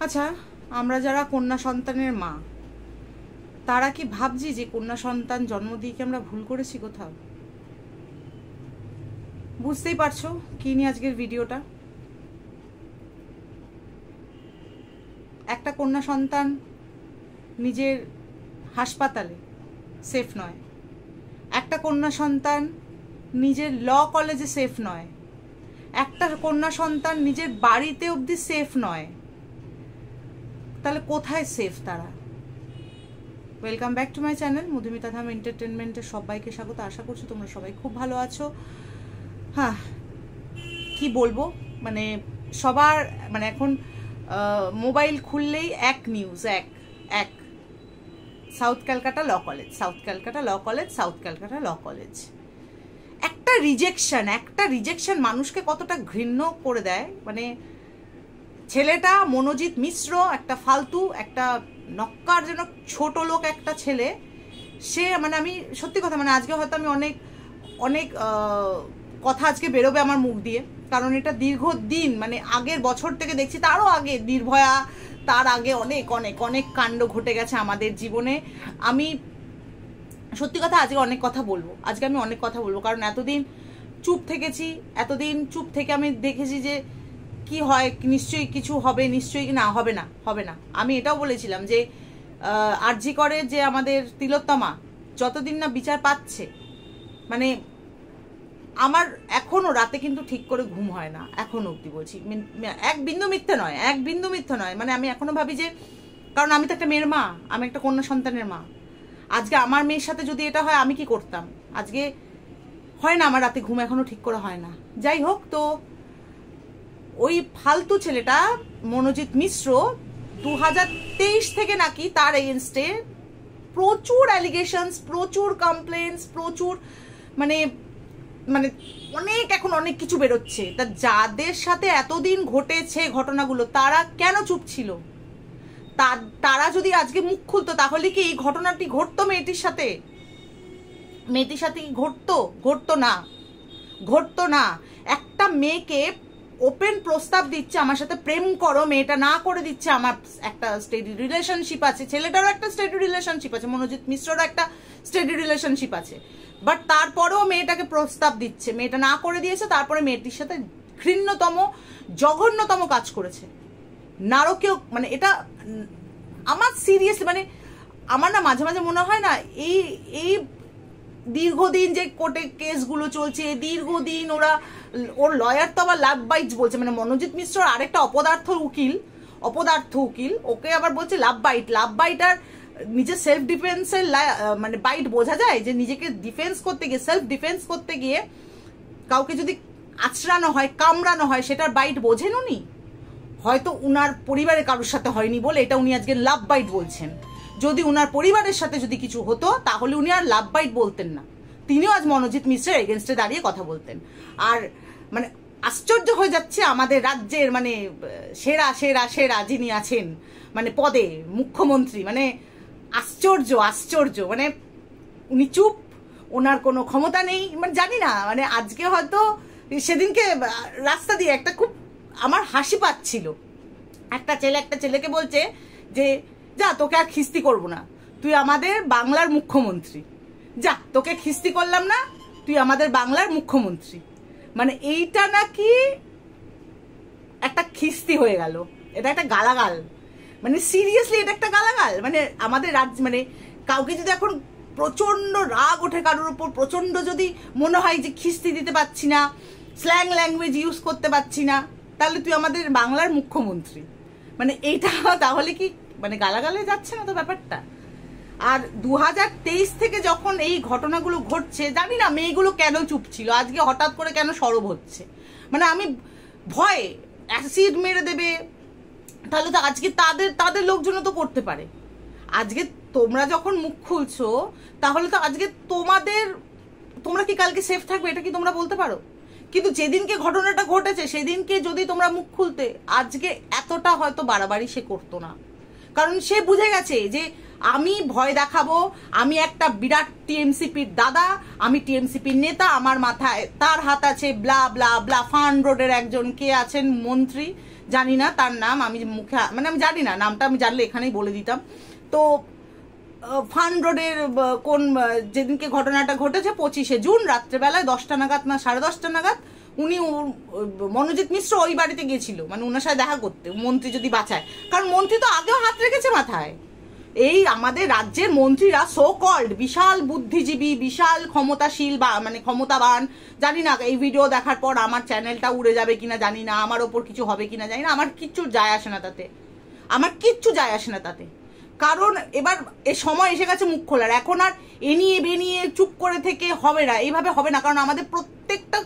আচ্ছা, আমরা যারা কন্যা সন্তানের মা, তারা কি ভাবছি যে কন্যা সন্তান জন্ম দিয়ে কি আমরা ভুল করেছি কোথাও? বুঝতেই পারছো কি নিয়ে আজকের ভিডিওটা। একটা কন্যা সন্তান নিজের হাসপাতালে সেফ নয়, একটা কন্যা সন্তান নিজের ল কলেজে সেফ নয়, একটা কন্যা সন্তান নিজের বাড়িতে অবধি সেফ নয়, তাহলে কোথায় সেফ তারা? Welcome back to my channel Madhumita Dham এন্টারটেনমেন্টের সবাইকে স্বাগত। আশা করছি তোমরা সবাই খুব ভালো আছো। হ্যাঁ, কি বলবো, মানে সবার মানে এখন মোবাইল খুললেই এক নিউজ, এক South Calcutta Law College, South Calcutta Law College, South Calcutta Law College. একটা রিজেকশন মানুষকে কতটা ঘৃণ্য করে দেয়। মানে ছেলেটা মনোজিৎ মিশ্র একটা ফালতু, একটা নক্কার যেন ছোট লোক একটা ছেলে। সে মানে আমি সত্যি কথা, মানে আজকে হয়তো আমি অনেক অনেক কথা আজকে বেরোবে আমার মুখ দিয়ে, কারণ এটা দীর্ঘদিন মানে আগের বছর থেকে দেখছি, তারও আগে নির্ভয়া, তার আগে অনেক অনেক অনেক কাণ্ড ঘটে গেছে আমাদের জীবনে। আমি সত্যি কথা আজকে অনেক কথা বলবো, আজকে আমি অনেক কথা বলবো, কারণ এতদিন চুপ থেকেছি, এতদিন চুপ থেকে আমি দেখেছি যে কি হয়, নিশ্চয়ই কিছু হবে, নিশ্চয়ই না হবে না, হবে না। আমি এটাও বলেছিলাম যে আরজি করে যে আমাদের তিলোত্তমা যতদিন না বিচার পাচ্ছে, মানে আমার এখনো রাতে কিন্তু ঠিক করে ঘুম হয় না, এখনো অব্দি বলছি, এক বিন্দু মিথ্যে নয়, এক বিন্দু মিথ্যে নয়। মানে আমি এখনো ভাবি যে, কারণ আমি তো একটা মেয়ের মা, আমি একটা কন্যা সন্তানের মা। আজকে আমার মেয়ের সাথে যদি এটা হয় আমি কি করতাম? আজকে হয় না, আমার রাতে ঘুম এখনো ঠিক করে হয় না। যাই হোক, তো ওই ফালতু ছেলেটা মনোজিৎ মিশ্র 2023 থেকে নাকি তার এগেনস্টে প্রচুর অ্যালিগেশনস, প্রচুর কমপ্লেন্টস, প্রচুর মানে মানে অনেক এখন অনেক কিছু বেরোচ্ছে। তা যাদের সাথে এতদিন ঘটেছে ঘটনাগুলো, তারা কেন চুপ ছিল? তারা যদি আজকে মুখ খুলতো তাহলে কি এই ঘটনাটি ঘটতো মেয়েটির সাথে? মেয়েটির সাথে কি ঘটতো না, ঘটতো না। একটা মেয়েকে ওপেন প্রস্তাব দিচ্ছে আমার সাথে প্রেম করো, মেয়েটা না করে দিচ্ছে। আমার একটা স্টেডি রিলেশনশিপ আছে, ছেলেটারও একটা স্টেডি রিলেশনশিপ আছে, মনোজিৎ মিশ্ররও একটা স্টেডি রিলেশনশিপ আছে, বাট তারপরেও মেয়েটাকে প্রস্তাব দিচ্ছে, মেয়েটা না করে দিয়েছে। তারপরে মেয়েটির সাথে ঘৃণ্যতম জঘন্যতম কাজ করেছে, নারকেও। মানে এটা আমার সিরিয়াসলি, মানে আমার না মাঝে মাঝে মনে হয় না, এই দীর্ঘদিন যে কোর্টে কেসগুলো চলছে, দীর্ঘদিন ওর লয়ার তো আবার লাভ বাইটস বলছে, মানে মনোজিৎ মিশ্র আরেকটা অপদার্থ উকিল, ওকে আবার বলছে লাভ বাইট। আর নিজের সেলফ ডিফেন্সের মানে বাইট বোঝা যায় যে নিজেকে ডিফেন্স করতে গিয়ে, সেলফ ডিফেন্স করতে গিয়ে কাউকে যদি আঁচড়ানো হয়, কামড়ানো হয়, সেটার বাইট বোঝেন উনি? হয়তো উনার পরিবারের কারোর সাথে হয়নি বলে এটা উনি আজকে লাভ বাইট বলছেন। যদি উনার পরিবারের সাথে যদি কিছু হতো তাহলে উনি আর লাভ বাইট বলতেন না, তিনিও আজ মনোজিৎ মিশ্রের এগেনস্টে দাঁড়িয়ে কথা বলতেন। আর মানে আশ্চর্য হয়ে যাচ্ছে আমাদের রাজ্যের মানে সেরা সেরা সেরা যিনি আছেন মানে পদে, মুখ্যমন্ত্রী, মানে আশ্চর্য। মানে উনি চুপ, ওনার কোনো ক্ষমতা নেই। মানে জানি না, মানে আজকে হয়তো সেদিনকে রাস্তা দিয়ে একটা খুব আমার হাসি পাচ্ছিল, একটা ছেলেকে বলছে যে যা তোকে আর খিস্তি করবো না, তুই আমাদের বাংলার মুখ্যমন্ত্রী, যা তোকে খিস্তি করলাম না, তুই আমাদের বাংলার মুখ্যমন্ত্রী। মানে এইটা নাকি একটা খিস্তি হয়ে গেল, এটা একটা গালাগাল। মানে সিরিয়াসলি এটা একটা গালাগাল। মানে আমাদের রাজ্য, মানে কাউকে যদি এখন প্রচন্ড রাগ ওঠে কারোর উপর, প্রচন্ড যদি মনে হয় যে খিস্তি দিতে পারছি না, স্ল্যাং ল্যাঙ্গুয়েজ ইউজ করতে পারছি না, তাহলে তুই আমাদের বাংলার মুখ্যমন্ত্রী। মানে এইটা তাহলে কি মানে গালাগালে যাচ্ছে না তো ব্যাপারটা? আর 2023 থেকে যখন এই ঘটনাগুলো ঘটছে, জানি না মেয়েগুলো কেন চুপ ছিল, আজকে হঠাৎ করে কেন সরব হচ্ছে। মানে আমি ভয়ে অ্যাসিড মেরে দেবে, তাহলে তো আজকে তাদের লোকজন তো করতে পারে। আজকে তোমরা যখন মুখ খুলছো তাহলে তো আজকে তোমরা কি কালকে সেফ থাকবে, এটা কি তোমরা বলতে পারো? কিন্তু যেদিনকে ঘটনাটা ঘটেছে সেদিনকে যদি তোমরা মুখ খুলতে, আজকে এতটা হয়তো বাড়াবাড়ি সে করতো না। কারণ সে বুঝে গেছে যে আমি ভয় দেখাবো, আমি একটা বিরাট টিএমসিপির দাদা, আমি টিএমসিপির নেতা, আমার মাথায় তার হাত আছে, ব্লা ব্লা ব্লা। ফান্ড রোডের একজন কে আছেন মন্ত্রী, জানি না তার নাম, আমি মুখে মানে আমি জানি না নামটা, আমি জানলে এখানেই বলে দিতাম। তো ফান রোডের কোন যেদিনকে ঘটনাটা ঘটেছে 25শে জুন রাত্রেবেলায় 10টা নাগাদ না 10:30টা নাগাদ উনি মনোজিৎ মিশ্র ওই বাড়িতে গিয়েছিল, মানে ওনার সাথে দেখা করতে, মন্ত্রী যদি বাঁচায়, কারণ মন্ত্রী তো আগেও হাত রেখেছে মাথায়। এই আমাদের রাজ্যের মন্ত্রীরা সো কল্ড বিশাল বুদ্ধিজীবী, বিশাল ক্ষমতাশীল বা মানে ক্ষমতাবান, জানি না এই ভিডিও দেখার পর আমার চ্যানেলটা উড়ে যাবে কিনা জানি না, আমার ওপর কিছু হবে কিনা জানি না, আমার কিচ্ছু যায় আসে না তাতে, আমার কিচ্ছু যায় আসে না তাতে। কারণ এবার এই সময় এসে গেছে মুখ খোলার, এখন আর এনিয়ে বেনিয়ে চুপ করে থেকে হবে না, এইভাবে হবে না। কারণ আমাদের প্রত্যেকটা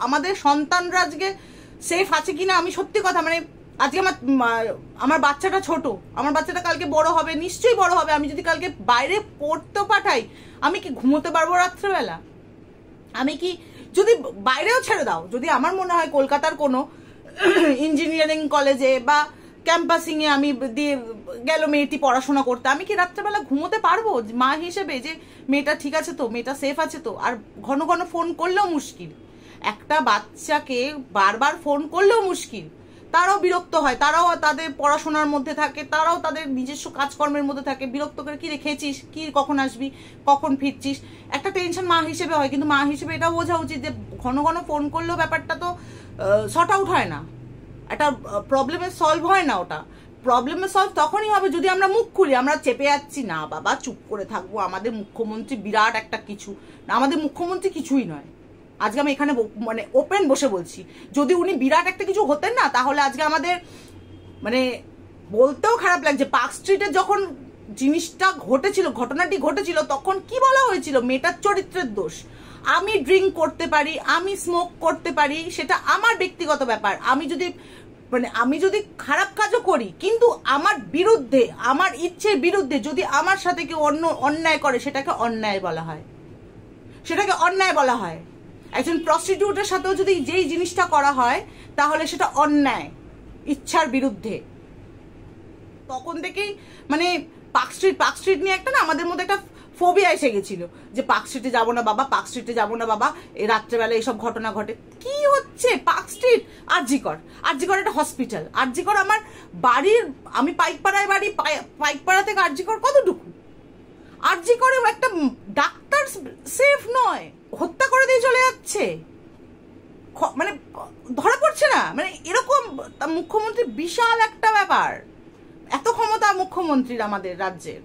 আমাদের সন্তানরা আজকে সেফ আছে কিনা, আমি সত্যি কথা মানে আজকে আমার বাচ্চাটা ছোট, আমার বাচ্চাটা কালকে বড় হবে, নিশ্চয়ই বড় হবে, আমি যদি কালকে বাইরে পড়তে পাঠাই আমি কি ঘুমোতে পারবো রাত্রেবেলা? আমি কি যদি বাইরেও ছেড়ে দাও, যদি আমার মনে হয় কলকাতার কোনো ইঞ্জিনিয়ারিং কলেজে বা ক্যাম্পাসিং এ আমি দিয়ে গেল মেয়েটি পড়াশোনা করতে, আমি কি রাত্রেবেলা ঘুমোতে পারবো মা হিসেবে যে মেয়েটা ঠিক আছে তো, মেয়েটা সেফ আছে তো? আর ঘন ঘন ফোন করলেও মুশকিল, একটা বাচ্চাকে বারবার ফোন করলেও মুশকিল, তারাও বিরক্ত হয়, তারাও তাদের পড়াশোনার মধ্যে থাকে, তারাও তাদের নিজস্ব কাজকর্মের মধ্যে থাকে, বিরক্ত করে কি রেখেছিস, কি কখন আসবি, কখন ফিরছিস, একটা টেনশন মা হিসেবে হয়। কিন্তু মা হিসেবে এটাও বোঝা উচিত যে ঘন ঘন ফোন করলেও ব্যাপারটা তো শর্ট আউট হয় না, একটা প্রবলেমের সলভ হয় না। ওটা প্রবলেমের সলভ তখনই হবে যদি আমরা মুখ খুলি। আমরা চেপে যাচ্ছি, না বাবা চুপ করে থাকবো, আমাদের মুখ্যমন্ত্রী বিরাট একটা কিছু না, আমাদের মুখ্যমন্ত্রী কিছুই নয়। আজকে আমি এখানে মানে ওপেন বসে বলছি, যদি উনি বিরাট একটা কিছু হতেন না, তাহলে আজকে আমাদের মানে বলতেও খারাপ লাগছে, পার্ক স্ট্রিটে যখন জিনিসটা ঘটেছিল, ঘটনাটি ঘটেছিল, তখন কি বলা হয়েছিল? মেয়েটার চরিত্রের দোষ। আমি ড্রিঙ্ক করতে পারি, আমি স্মোক করতে পারি, সেটা আমার ব্যক্তিগত ব্যাপার, আমি যদি খারাপ কাজও করি, কিন্তু আমার বিরুদ্ধে, আমার ইচ্ছের বিরুদ্ধে যদি আমার সাথে কেউ অন্যায় করে, সেটাকে অন্যায় বলা হয়, সেটাকে অন্যায় বলা হয়। একজন প্রস্টিটিউটের সাথেও যদি যেই জিনিসটা করা হয়, তাহলে সেটা অন্যায়, ইচ্ছার বিরুদ্ধে। তখন থেকেই মানে পার্ক স্ট্রিট নিয়ে একটা না আমাদের মধ্যে একটা ফোবিয়া এসে গেছিল, যে পার্ক স্ট্রিটে যাবো না বাবা, পার্ক স্ট্রিটে যাবো না বাবা, এই রাত্রেবেলা এইসব ঘটনা ঘটে। কি হচ্ছে পার্ক স্ট্রিট? আরজিকর একটা হসপিটাল, আরজিকর আমার বাড়ির, আমি পাইকপাড়ায় বাড়ি, পাইকপাড়া থেকে আরজিকর কতটুকু? আরজিকরেও একটা ডাক্তার সেফ নয়, হত্যা করে দিয়ে চলে যাচ্ছে, মানে ধরা পড়ছে না, মানে এরকম মুখ্যমন্ত্রী বিশাল একটা ব্যাপার, এত ক্ষমতা মুখ্যমন্ত্রীর আমাদের রাজ্যের।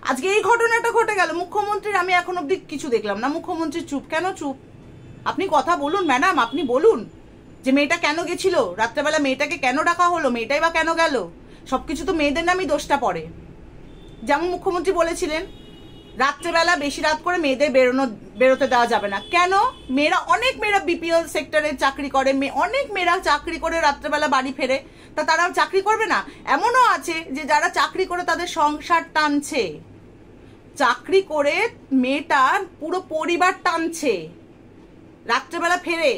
আজকে এই ঘটনাটা ঘটে গেল, মুখ্যমন্ত্রীর আমি এখন অব্দি কিছু দেখলাম না, মুখ্যমন্ত্রী চুপ। কেন চুপ? আপনি কথা বলুন ম্যাডাম, আপনি বলুন যে মেয়েটা কেন গেছিল রাত্রেবেলা, মেয়েটাকে কেন ডাকা হলো, মেয়েটাই বা কেন গেল? সবকিছু তো মেয়েদের নামই দোষটা পড়ে। যেমন মুখ্যমন্ত্রী বলেছিলেন রাত্রেবেলা বেশি রাত করে মেয়েদের বেরোতে দেওয়া যাবে না। কেন? অনেক মেয়েরা বিপিএল সেক্টরে চাকরি করে, অনেক মেয়েরা চাকরি করে রাত্রেবেলা বাড়ি ফেরে, তা তারা চাকরি করবে না? এমনও আছে যে যারা চাকরি করে তাদের সংসার টানছে, চাকরি করে মেয়েটার পুরো পরিবার টানছে, রাত্রেবেলা ফেরে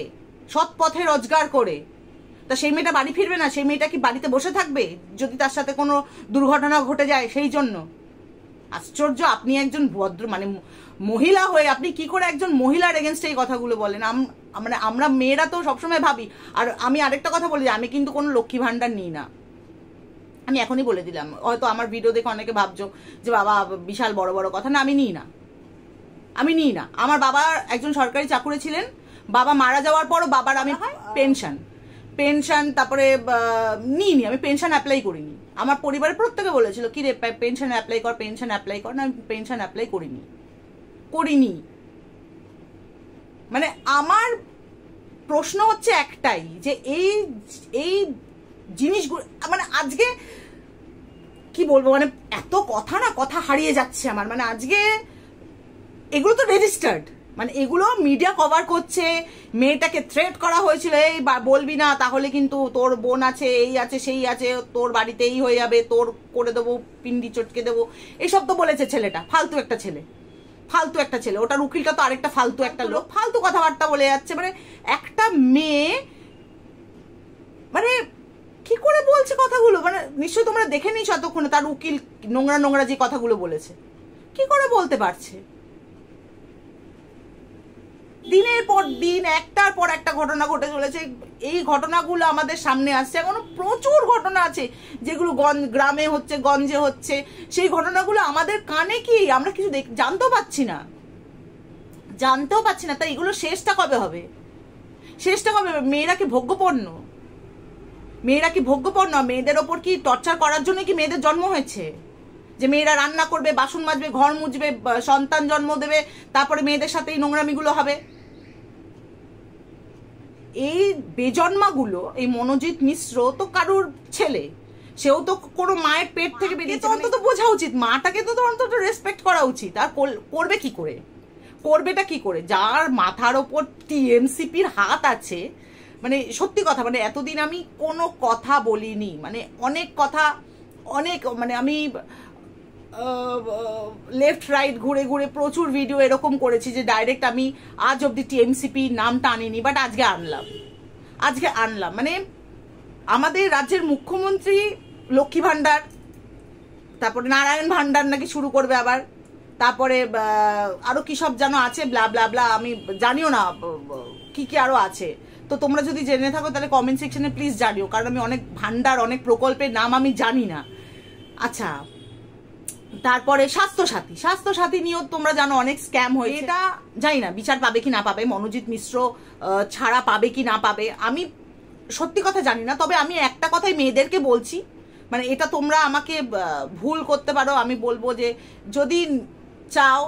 সৎ পথে রোজগার করে, তা সেই মেয়েটা বাড়ি ফিরবে না? সেই মেয়েটা কি বাড়িতে বসে থাকবে যদি তার সাথে কোনো দুর্ঘটনা ঘটে যায় সেই জন্য? আশ্চর্য! আপনি একজন ভদ্র মানে মহিলা হয়ে আপনি কি করে একজন মহিলার এগেনস্টে এই কথাগুলো বলেন? মানে আমরা মেয়েরা তো সবসময় ভাবি। আর আমি আরেকটা কথা বলি, আমি কিন্তু কোনো লক্ষ্মী ভান্ডার নিই না, আমি এখনই বলে দিলাম। হয়তো আমার ভিডিও দেখে অনেকে ভাবছো যে বাবা বিশাল বড় বড় কথা, না আমি নিই না, আমি নিই না। আমার বাবা একজন সরকারি চাকুরে ছিলেন, বাবা মারা যাওয়ার পরও বাবার আমি পেনশন তারপরে নিইনি, আমি পেনশন অ্যাপ্লাই করিনি। আমার পরিবারের প্রত্যেকে বলেছিল কি রে পেনশন অ্যাপ্লাই কর, না আমি পেনশন অ্যাপ্লাই করিনি। মানে আমার প্রশ্ন হচ্ছে একটাই, যে এই জিনিসগুলো মানে আজকে কি বলবো, মানে এত কথা হারিয়ে যাচ্ছে আমার। মানে আজকে এগুলো তো রেজিস্টার্ড, মানে এগুলো মিডিয়া কভার করছে, মেয়েটাকে থ্রেট করা হয়েছিল, এই বলবি না তাহলে কিন্তু তোর বোন আছে, এই আছে সেই আছে, তোর বাড়িতে এই হয়ে যাবে, তোর করে দেবো, পিন্ডি চটকে দেবো, এসব তো বলেছে ছেলেটা। ফালতু একটা ছেলে, ওটার উকিলটা তো আরেকটা ফালতু একটা লোক, ফালতু কথাবার্তা বলে যাচ্ছে। মানে একটা মেয়ে মানে কি করে বলছে কথাগুলো, মানে নিশ্চয়ই তোমরা দেখে নিয়েছো এতক্ষণে তার উকিল নোংরা যে কথাগুলো বলেছে, কি করে বলতে পারছে? দিনের পর দিন একটার পর একটা ঘটনা ঘটে চলেছে। এই ঘটনাগুলো আমাদের সামনে আসছে, এখনো প্রচুর ঘটনা আছে যেগুলো গ্রামে হচ্ছে, গঞ্জে হচ্ছে। সেই ঘটনাগুলো আমাদের কানে কি আমরা কিছু জানতেও পাচ্ছি না। তাই এগুলো শেষটা কবে হবে? মেয়েরা কি ভোগ্যপণ্য? মেয়েদের ওপর কি টর্চার করার জন্য কি মেয়েদের জন্ম হয়েছে? যে মেয়েরা রান্না করবে, বাসন মাজবে, ঘর মুছবে, সন্তান জন্ম দেবে, তারপরে মেয়েদের সাথে এই নোংরামিগুলো হবে? এই বেজন্মাগুলো, এই মনোজিৎ মিশ্র তো কারুর ছেলে, সেও তো কোনো মায়ের পেট থেকে বেরিয়েছে, অন্তত বোঝা উচিত, মাটাকে তো অন্তত রেসপেক্ট করা উচিত। আর করবেটা কি করে? যার মাথার ওপর টিএমসিপির হাত আছে, মানে সত্যি কথা, মানে এতদিন আমি কোনো কথা বলিনি, মানে মানে আমি লেফট রাইট ঘুরে ঘুরে প্রচুর ভিডিও এরকম করেছি যে ডাইরেক্ট আমি আজ অব্দি টিএমসিপি নামটা আনিনি, বাট আজকে আনলাম। মানে আমাদের রাজ্যের মুখ্যমন্ত্রী লক্ষ্মী ভান্ডার, তারপরে নারায়ণ ভান্ডার নাকি শুরু করবে আবার, তারপরে আরো কি সব যেন আছে, ব্লা ব্লা ব্লা, আমি জানিও না কি কি আরো আছে। তো তোমরা যদি জেনে থাকো তাহলে কমেন্ট সেকশনে প্লিজ জানিও, কারণ আমি অনেক ভান্ডার, অনেক প্রকল্পের নাম আমি জানি না। আচ্ছা, তারপরে স্বাস্থ্যসাথী নিয়েও তোমরা জানো অনেক স্ক্যাম হয়েছে। এটা জানি না বিচার পাবে কি না পাবে, মনোজিৎ মিশ্র ছাড়া পাবে কি না পাবে, আমি সত্যি কথা জানি না। তবে আমি একটা কথাই মেয়েদেরকে বলছি, মানে এটা তোমরা আমাকে ভুল করতে পারো, আমি বলবো যে যদি চাও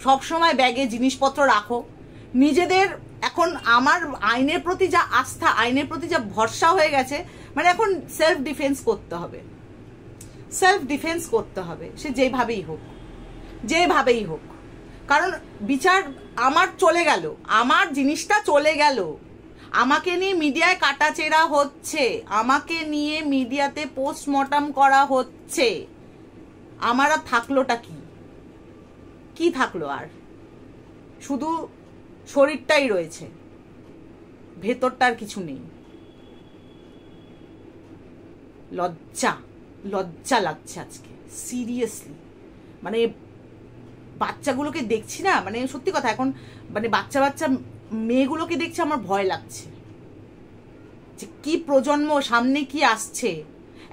সবসময় ব্যাগে জিনিসপত্র রাখো। নিজেদের এখন আমার আইনের প্রতি যা আস্থা, আইনের প্রতি যা ভরসা হয়ে গেছে, মানে এখন সেলফ ডিফেন্স করতে হবে, সে যেভাবেই হোক। কারণ বিচার আমার চলে গেল, আমার জিনিসটা চলে গেল, আমাকে নিয়ে মিডিয়ায় কাটাচেরা হচ্ছে, আমাকে নিয়ে মিডিয়াতে পোস্টমর্টম করা হচ্ছে, আমার আর থাকলোটা কি থাকলো? আর শুধু শরীরটাই রয়েছে, ভেতরটার কিছু নেই। লজ্জা লাগছে আজকে, সিরিয়াসলি। মানে বাচ্চাগুলোকে দেখছি না, মানে সত্যি কথা, এখন মানে বাচ্চা মেয়েগুলোকে দেখছি, আমার ভয় লাগছে যে কি প্রজন্ম সামনে কি আসছে।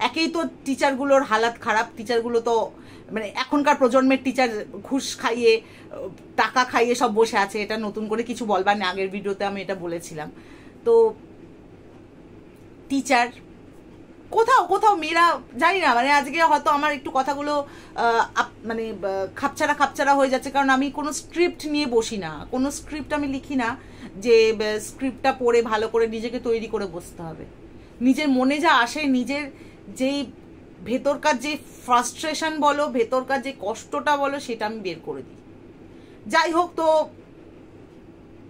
একেই তো টিচারগুলোর হালাত খারাপ, টিচারগুলো তো মানে এখনকার প্রজন্মের টিচার ঘুষ খাইয়ে, টাকা খাইয়ে সব বসে আছে। এটা নতুন করে কিছু বলবার না, আগের ভিডিওতে আমি এটা বলেছিলাম। তো টিচার কোথাও মেয়েরা, জানি না, মানে আজকে হয়তো আমার একটু কথাগুলো মানে খাপছাড়া হয়ে যাচ্ছে, কারণ আমি কোনো স্ক্রিপ্ট নিয়ে বসি না, কোনো স্ক্রিপ্ট আমি লিখি না যে স্ক্রিপ্টটা পড়ে ভালো করে নিজেকে তৈরি করে বসতে হবে। নিজের মনে যা আসে, নিজের যেই ভেতরকার যে ফ্রাস্ট্রেশন বলো, ভেতরকার যে কষ্টটা বলো, সেটা আমি বের করে দিই। যাই হোক, তো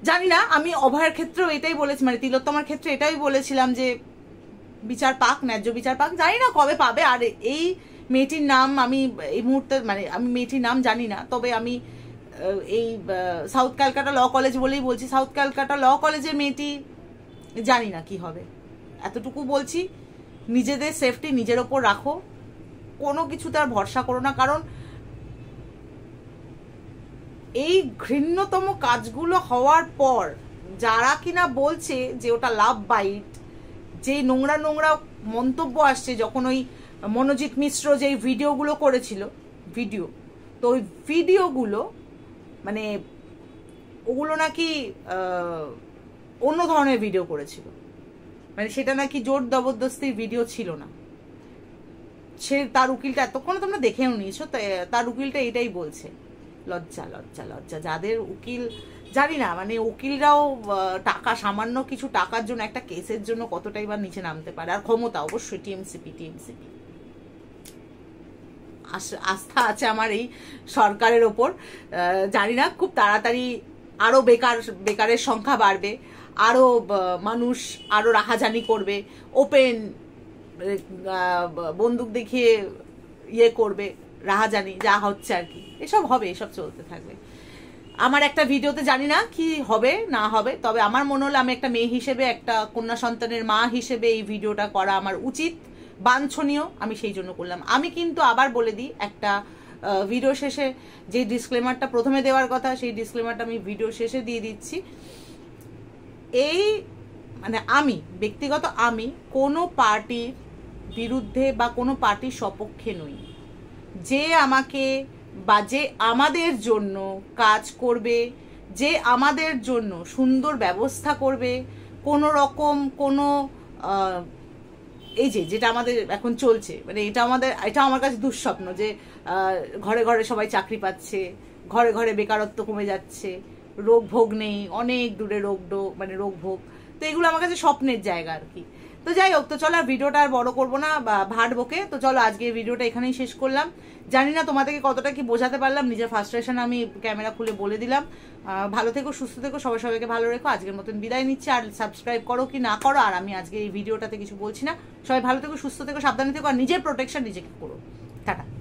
জানি না, আমি অভয়ের ক্ষেত্রেও এটাই বলেছি, মানে তিলোত্তমার ক্ষেত্রে এটাই বলেছিলাম যে বিচার পাক, ন্যায্য বিচার পাক। জানি না কবে পাবে। আর এই মেয়েটির নাম আমি এই মুহূর্তে, মানে আমি মেয়েটির নাম জানি না, তবে আমি এই সাউথ ক্যালকাটা ল কলেজ বলেই বলছি, সাউথ ক্যালকাটা ল কলেজের মেয়েটি, জানি না কি হবে। এতটুকু বলছি, নিজেদের সেফটি নিজের ওপর রাখো, কোনো কিছুতে আর ভরসা করো না। কারণ এই ঘৃণ্যতম কাজগুলো হওয়ার পর যারা কিনা বলছে যে ওটা লাভ বাইট, যে নোংরা মন্তব্য আসছে, যখন ওই মনোজিৎ মিশ্র যে ভিডিওগুলো করেছিল, তো ওই ভিডিওগুলো মানে ওগুলো নাকি অন্য ধরনের ভিডিও করেছিল, মানে সেটা নাকি জোর জবরদস্তির ভিডিও ছিল না। সে তার উকিলটা, এতক্ষণ তোমরা দেখেও নিয়েছো, তার উকিলটা এটাই বলছে। লজ্জা যাদের উকিল, জানি না, মানে উকিলরাও টাকা, সামান্য কিছু টাকার জন্য, একটা কেসের জন্য কতটাই বা নিচে নামতে পারে। আর ক্ষমতা অবশ্যই টিএমসিপি আস্থা আছে আমার এই সরকারের ওপর। জানি না, খুব তাড়াতাড়ি আরো বেকারের সংখ্যা বাড়বে, আরো মানুষ আরো রাহাজানি করবে, ওপেন বন্দুক দেখিয়ে ইয়ে করবে, রাহাজানি যা হচ্ছে আর কি, এসব হবে, এসব চলতে থাকবে। আমার একটা ভিডিওতে জানি না কি হবে না হবে, তবে আমার মনে হলো আমি একটা মেয়ে হিসেবে, একটা কন্যা সন্তানের মা হিসেবে এই ভিডিওটা করা আমার উচিত, বাঞ্ছনীয়, আমি সেই জন্য করলাম। আমি কিন্তু আবার বলে দিই, একটা ভিডিও শেষে যে ডিসক্লেমারটা প্রথমে দেওয়ার কথা সেই ডিসক্লেমারটা আমি ভিডিও শেষে দিয়ে দিচ্ছি। এই মানে আমি ব্যক্তিগত আমি কোনো পার্টির বিরুদ্ধে বা কোনো পার্টির সপক্ষে নই। যে আমাকে বা যে আমাদের জন্য কাজ করবে, যে আমাদের জন্য সুন্দর ব্যবস্থা করবে, কোনো রকম কোনো এই যেটা আমাদের এখন চলছে, মানে এটা আমার কাছে দুঃস্বপ্ন যে ঘরে ঘরে সবাই চাকরি পাচ্ছে, ঘরে ঘরে বেকারত্ব কমে যাচ্ছে, রোগ ভোগ নেই, অনেক দূরে রোগ ভোগ। তো এগুলো আমার কাছে স্বপ্নের জায়গা আর কি। তো যাই হোক, তো চলো আর ভিডিওটা আর বড় করবো না বা ভাট বকে। তো চলো আজকে ভিডিওটা এখানেই শেষ করলাম। জানি না তোমাদেরকে কতটা কি বোঝাতে পারলাম, নিজের ফার্স্ট্রেশন আমি ক্যামেরা খুলে বলে দিলাম। ভালো থেকো, সুস্থ থেকো, সবাইকে ভালো রেখো। আজকের মতন বিদায় নিচ্ছি। আর সাবস্ক্রাইব করো কি না করো আর আমি আজকে এই ভিডিওটাতে কিছু বলছি না। সবাই ভালো থেকো, সুস্থ থেকো, সাবধানে থেকো, আর নিজের প্রোটেকশন নিজেকে করো। টাটা।